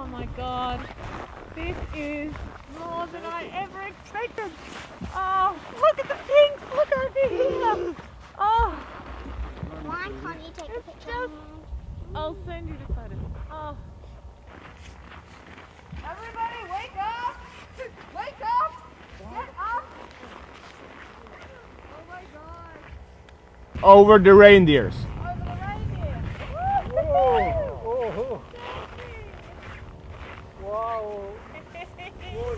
Oh my god. This is more than I ever expected. Oh, look at the pinks. Look over here. Oh, Why can't you take a picture? I'll send you the photo. Oh. Everybody wake up! Wake up! Get up! Oh my god. Over the reindeers. Over the reindeer. Oh, oh, Sexy. wow. Oh,